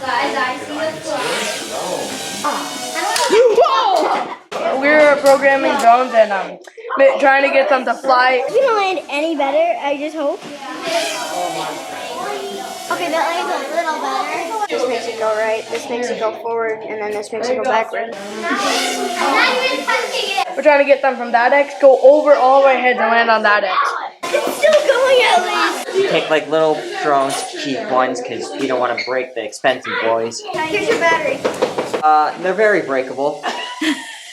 Guys, I see the fly. We're programming drones and trying to get them to fly. It's gonna land any better, I just hope. Okay, that lands a little better. This makes it go right, this makes it go forward, and then this makes it go backward. We're trying to get them from that X, go over all our heads and land on that X. It's still going at least. We take like little drones, cheap ones, because we don't want to break the expensive boys. Here's your battery. They're very breakable.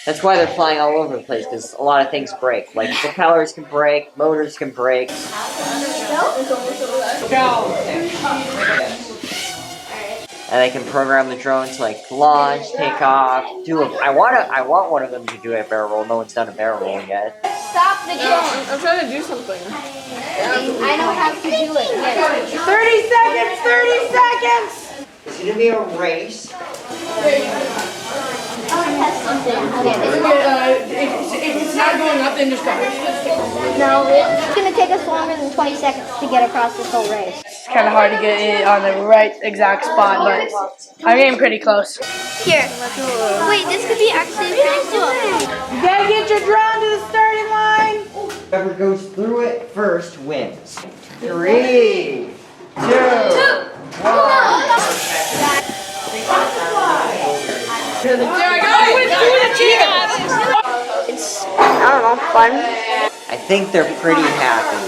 That's why they're flying all over the place, because a lot of things break. Like propellers can break, motors can break. And they can program the drone to like launch, take off, do a. I want one of them to do a barrel roll. No one's done a barrel roll yet. Stop the drone. I'm trying to do something. I know how to do it. Yes. 30 seconds! 30 seconds! It's gonna be a race. If it's not going up, then just go. No, it's gonna take us longer than 20 seconds to get across this whole race. It's kind of hard to get it on the right exact spot, but I'm getting pretty close. Here. Wait, this could be actually pretty cool. You gotta get your drone to the starting line! Whoever goes through it first wins. 3, 2, 1. It's, I don't know, fun. I think they're pretty happy.